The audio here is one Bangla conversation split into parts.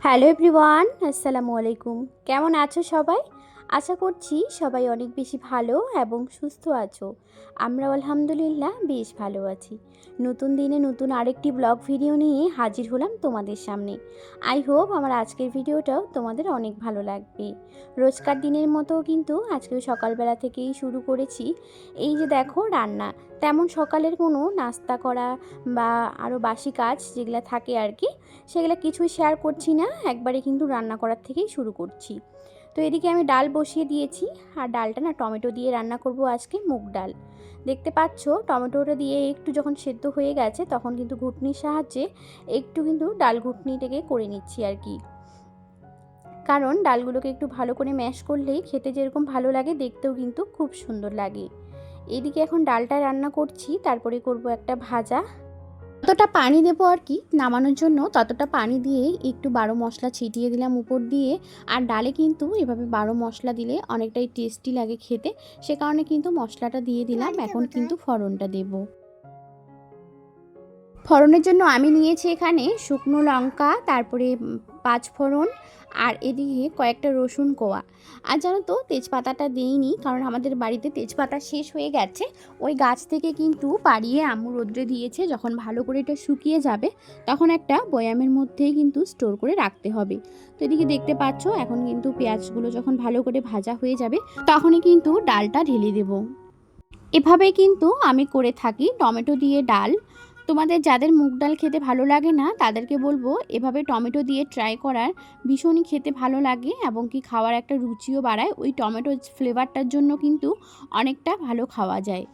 হ্যালো এভরিওয়ান, আসসালামু আলাইকুম। কেমন আছো সবাই? আশা করছি সবাই অনেক বেশি ভালো এবং সুস্থ আছো। আমরাও আলহামদুলিল্লাহ বেশ ভালো আছি। নতুন দিনে নতুন আরেকটি ব্লগ ভিডিও নিয়ে হাজির হলাম তোমাদের সামনে। আই হোপ আমার আজকের ভিডিওটাও তোমাদের অনেক ভালো লাগবে। রোজকার দিনের মতো কিন্তু আজকেও সকালবেলা থেকেই শুরু করেছি। এই যে দেখো রান্না, তেমন সকালের কোনো নাস্তা করা বা আরও বাসি কাজ যেগুলো থাকে আর কি, সেগুলো কিছুই শেয়ার করছি না, একবারে কিন্তু রান্না করার থেকেই শুরু করছি। তো এদিকে আমি ডাল বসিয়ে দিয়েছি, আর ডালটা না টমেটো দিয়ে রান্না করব আজকে, মুগ ডাল। দেখতে পাচ্ছ টমেটোটা দিয়ে একটু যখন সেদ্ধ হয়ে গেছে তখন কিন্তু ঘুটনির সাহায্যে একটু কিন্তু ডাল ঘুটনিটাকে করে নিচ্ছি আর কি, কারণ ডালগুলোকে একটু ভালো করে ম্যাশ করলেই খেতে যেরকম ভালো লাগে দেখতেও কিন্তু খুব সুন্দর লাগে। এদিকে এখন ডালটা রান্না করছি, তারপরে করব একটা ভাজা। যতটা পানি দেবো আর কি নামানোর জন্য ততটা পানি দিয়ে একটু বারো মশলা ছিটিয়ে দিলাম উপর দিয়ে। আর ডালে কিন্তু এভাবে বারো মশলা দিলে অনেকটাই টেস্টি লাগে খেতে, সে কারণে কিন্তু মশলাটা দিয়ে দিলাম। এখন কিন্তু ফোড়নটা দেব। ফোড়নের জন্য আমি নিয়েছি এখানে শুকনো লঙ্কা, তারপরে পাঁচ ফোড়ন, আর এদিকে কয়েকটা রসুন কোয়া। আর জানো তো তেজপাতাটা দিইনি, কারণ আমাদের বাড়িতে তেজপাতা শেষ হয়ে গেছে। ওই গাছ থেকে কিন্তু পাড়িয়ে আম্মু রোদ্রে দিয়েছে, যখন ভালো করে এটা শুকিয়ে যাবে তখন একটা বয়ামের মধ্যেই কিন্তু স্টোর করে রাখতে হবে। তো এদিকে দেখতে পাচ্ছ এখন কিন্তু পেঁয়াজগুলো যখন ভালো করে ভাজা হয়ে যাবে তখনই কিন্তু ডালটা ঢেলে দেব। এভাবেই কিন্তু আমি করে থাকি টমেটো দিয়ে ডাল। তোমাদের যাদের মুগ ডাল খেতে ভালো লাগে না তাদেরকে বলবো এভাবে টমেটো দিয়ে ট্রাই করার, ভীষণই খেতে ভালো লাগে এবং কি খাওয়ার একটা রুচিও বাড়ায়। ওই টমেটো ফ্লেভারটার জন্য কিন্তু অনেকটা ভালো খাওয়া যায়।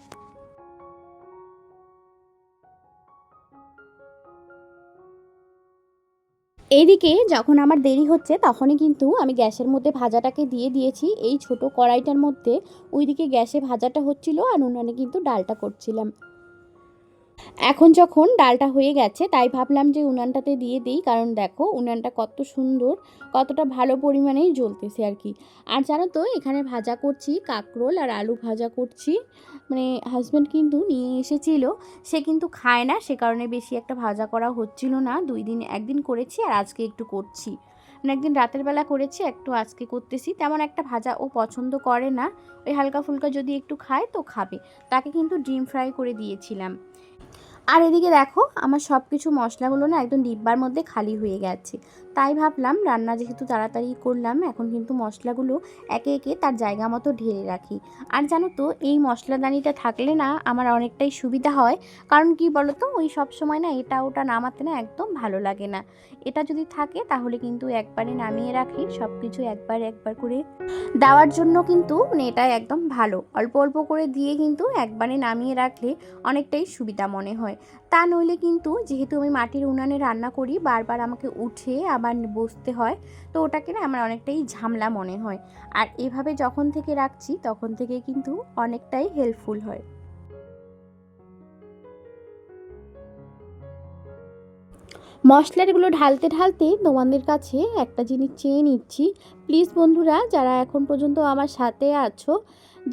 এইদিকে যখন আমার দেরি হচ্ছে তখনই কিন্তু আমি গ্যাসের মধ্যে ভাজাটাকে দিয়ে দিয়েছি এই ছোট কড়াইটার মধ্যে। ওইদিকে গ্যাসে ভাজাটা হচ্ছিল আর উনানে কিন্তু ডালটা করছিলাম। এখন যখন ডালটা হয়ে গেছে তাই ভাবলাম যে উনানটাতে দিয়ে দিই, কারণ দেখো উনানটা কত সুন্দর, কতটা ভালো পরিমাণেই জ্বলতেছে আর কি। আর জানো তো এখানে ভাজা করছি কাঁকরোল আর আলু ভাজা করছি। মানে হাজব্যান্ড কিন্তু নিয়ে এসেছিল, সে কিন্তু খায় না, সে কারণে বেশি একটা ভাজা করা হচ্ছিল না। দুই দিন, একদিন করেছি আর আজকে একটু করছি। মানে একদিন রাতের বেলা করেছি, একটু আজকে করতেছি। তেমন একটা ভাজা ও পছন্দ করে না, ওই হালকা ফুলকা যদি একটু খায় তো খাবে। তাকে কিন্তু ডিম ফ্রাই করে দিয়েছিলাম। আর এদিকে দেখো আমার সব কিছু মশলাগুলো না একদম ডিব্বার মধ্যে খালি হয়ে গেছে। তাই ভাবলাম রান্না যেহেতু তাড়াতাড়ি করলাম, এখন কিন্তু মশলাগুলো একে একে তার জায়গা মতো ঢেলে রাখি। আর জানো তো এই মশলাদানিটা থাকলে না আমার অনেকটাই সুবিধা হয়। কারণ কি বলো তো, ওই সব সময় না এটা ওটা নামাতে না একদম ভালো লাগে না। এটা যদি থাকে তাহলে কিন্তু একবারে নামিয়ে রাখি, সব কিছু একবার একবার করে দেওয়ার জন্য কিন্তু মানে এটা একদম ভালো। অল্প অল্প করে দিয়ে কিন্তু একবারে নামিয়ে রাখলে অনেকটাই সুবিধা মনে হয়। তা নইলে কিন্তু যেহেতু আমি মাটির উনানে রান্না করি, বারবার আমাকে উঠে আবার বসতে হয়, তো ওটাকে না আমার অনেকটাই ঝামেলা মনে হয়। আর এভাবে যখন থেকে রাখছি তখন থেকে কিন্তু অনেকটাই হেল্পফুল হয়। মশলাগুলো ঢালতে ঢালতে তোমাদের কাছে একটা জিনিস চেয়ে নিচ্ছি। প্লিজ বন্ধুরা, যারা এখন পর্যন্ত আমার সাথে আছো,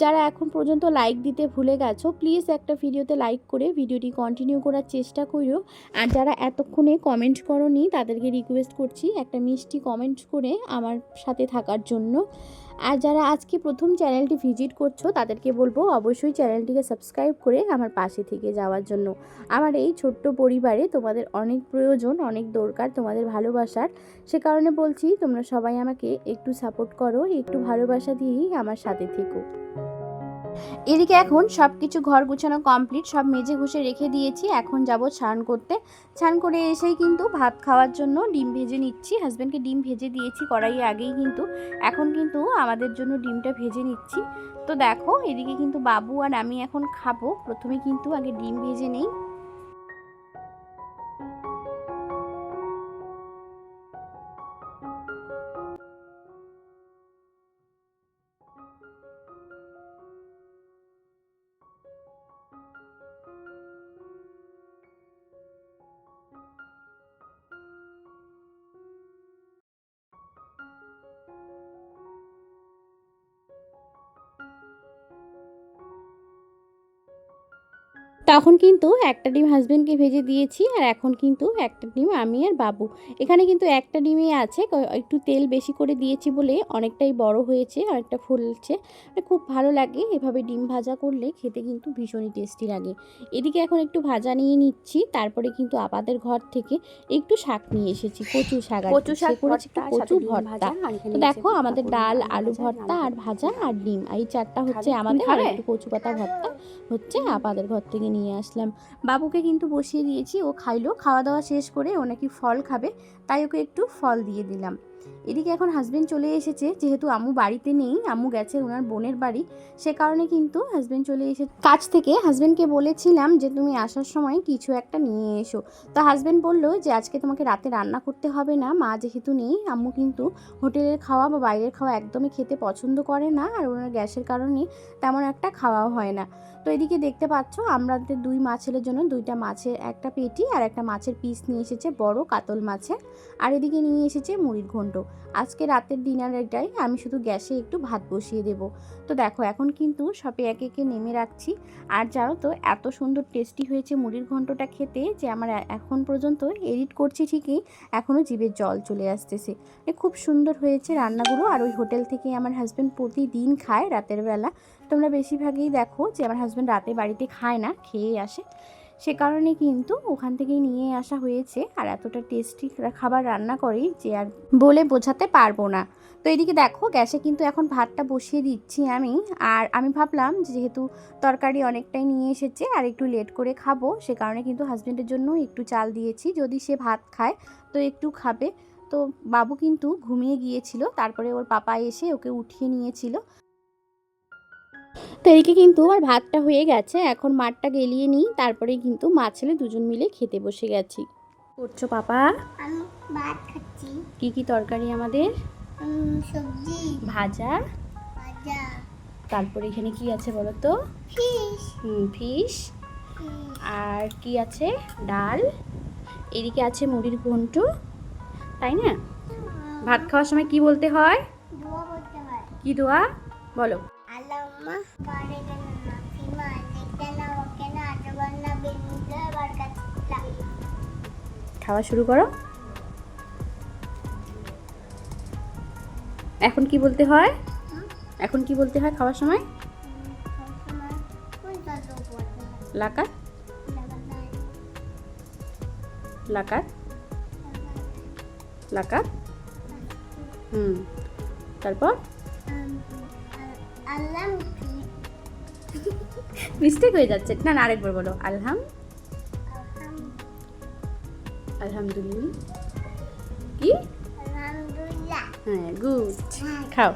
যারা এখন পর্যন্ত লাইক দিতে ভুলে গেছো, প্লিজ একটা ভিডিওতে লাইক করে ভিডিওটি কন্টিনিউ করার চেষ্টা করো। আর যারা এতক্ষণে কমেন্ট করোনি তাদেরকে রিকোয়েস্ট করছি একটা মিষ্টি কমেন্ট করে আমার সাথে থাকার জন্য। আর যারা আজকে প্রথম চ্যানেলটি ভিজিট করছো তাদেরকে বলবো অবশ্যই চ্যানেলটিকে সাবস্ক্রাইব করে আমার পাশে থেকে যাওয়ার জন্য। আমার এই ছোট্ট পরিবারে তোমাদের অনেক প্রয়োজন, অনেক দরকার তোমাদের ভালোবাসার। সে কারণে বলছি তোমরা সবাই আমাকে একটু সাপোর্ট করো, একটু ভালোবাসা দিয়েই আমার সাথে থেকো। এদিকে এখন সব কিছু ঘর গুছানো কমপ্লিট, সব মেজে ঘষে রেখে দিয়েছি। এখন যাব স্নান করতে। স্নান করে এসেই কিন্তু ভাত খাওয়ার জন্য ডিম ভেজে নিচ্ছি। হাজব্যান্ডকে ডিম ভেজে দিয়েছি কড়াইয়ে আগেই কিন্তু, এখন কিন্তু আমাদের জন্য ডিমটা ভেজে নিচ্ছি। তো দেখো এদিকে কিন্তু বাবু আর আমি এখন খাবো। প্রথমে কিন্তু আগে ডিম ভেজে নেই। তখন কিন্তু একটা ডিম হাজবেন্ডকে ভেজে দিয়েছি, আর এখন কিন্তু একটা ডিম আমি আর বাবু। এখানে কিন্তু একটা ডিমই আছে, একটু তেল বেশি করে দিয়েছি বলে অনেকটাই বড় হয়েছে, অনেকটা ফুলছে। খুব ভালো লাগে এভাবে ডিম ভাজা করলে, খেতে কিন্তু ভীষণই টেস্টি লাগে। এদিকে এখন একটু ভাজা নিয়ে নিচ্ছি, তারপরে কিন্তু আমাদের ঘর থেকে একটু শাক নিয়ে এসেছি, কচু শাক। কচু শাক করেছি, একটু কচু ভর্তা। তো দেখো আমাদের ডাল, আলু ভর্তা আর ভাজা আর ডিম, এই চারটা হচ্ছে আমাদের, আর একটু কচু পাতা ভর্তা হচ্ছে আমাদের ঘর থেকে নিয়ে আসলাম। বাবুকে কিন্তু বসিয়ে দিয়েছি, ও খাইলো। খাওয়া দাওয়া শেষ করে ও নাকি ফল খাবে, তাই ওকে একটু ফল দিয়ে দিলাম। এদিকে এখন হাজবেন্ড চলে এসেছে, যেহেতু আম্মু বাড়িতে নেই, আম্মু গেছে ওনার বোনের বাড়ি, সে কারণে কিন্তু হাজবেন্ড চলে এসেছে কাজ থেকে। হাজবেন্ডকে বলেছিলাম যে তুমি আসার সময় কিছু একটা নিয়ে এসো, তো হাজবেন্ড বললো যে আজকে তোমাকে রাতে রান্না করতে হবে না, মা যেহেতু নেই। আম্মু কিন্তু হোটেলের খাওয়া বা বাইরের খাওয়া একদমই খেতে পছন্দ করে না, আর ওনার গ্যাসের কারণে তেমন একটা খাওয়াও হয় না। তো এদিকে দেখতে পাচ্ছ আমাদের দুই মা ছেলের জন্য দুইটা মাছের একটা পেটি আর একটা মাছের পিস নিয়ে এসেছে, বড় কাতল মাছের। আর এদিকে নিয়ে এসেছে মুড়ির ঘন্ট। আজকে রাতের ডিনার এটাই, আমি শুধু গ্যাসে একটু ভাত বসিয়ে দেব। তো দেখো এখন কিন্তু সবে একে একে নেমে রাখছি। আর জানো তো এত সুন্দর টেস্টি হয়েছে মুড়ির ঘন্টটা খেতে, যে আমার এখন পর্যন্ত এডিট করছি ঠিকই, এখনও জিভের জল চলে আসতেছে। খুব সুন্দর হয়েছে রান্নাগুলো। আর ওই হোটেল থেকে আমার হাজব্যান্ড প্রতিদিন খায় রাতের বেলা। তোমরা বেশিরভাগই দেখো যে আমার হাজব্যান্ড রাতে বাড়িতে খায় না, খেয়ে আসে, সে কারণে কিন্তু ওখান থেকেই নিয়ে আসা হয়েছে। আর এতটা টেস্টি খাবার রান্না করে যে আর বলে বোঝাতে পারবো না। তো এদিকে দেখো গ্যাসে কিন্তু এখন ভাতটা বসিয়ে দিচ্ছি আমি। আর আমি ভাবলাম যেহেতু তরকারি অনেকটাই নিয়ে এসেছে আর একটু লেট করে খাবো, সে কারণে কিন্তু হাজব্যান্ডের জন্য একটু চাল দিয়েছি, যদি সে ভাত খায় তো একটু খাবে। তো বাবু কিন্তু ঘুমিয়ে গিয়েছিল, তারপরে ওর পাপা এসে ওকে উঠিয়ে নিয়েছিল। তো এদিকে কিন্তু আমার ভাতটা হয়ে গেছে, এখন মাঠটা গেলিয়ে নিই, তারপরে কিন্তু মা ছেলে দুজন মিলে খেতে বসে গেছি। করছো পাপা? আমি ভাত খাচ্ছি। কি তরকারি আমাদের? সবজি ভাজা। ভাজা। তারপরে এখানে কি আছে বলো তো? ফিশ। ফিশ। আর কি আছে? ডাল। এদিকে আছে মুড়ির ঘন্ট, তাই না? ভাত খাওয়ার সময় কি বলতে হয়? দোয়া করতে হয়। কি দোয়া বলো? আল্লাহুম্মা বারিক লানা ফিমা রাযাকতানা ওয়া কিনা আযাবান্নার বিসমিল্লাহি বারাকাতুল্লাহ। খাওয়া শুরু করো। এখন কি বলতে হয়? এখন কি বলতে হয় খাওয়ার সময়? লাকাত। লাকাত। লাকাত। তারপর মিস্টেক হয়ে যাচ্ছে, না আরেকবার বলো। আলহামদুলিল্লাহ। কি? আলহামদুলিল্লাহ। হ্যাঁ, গুড। খাও।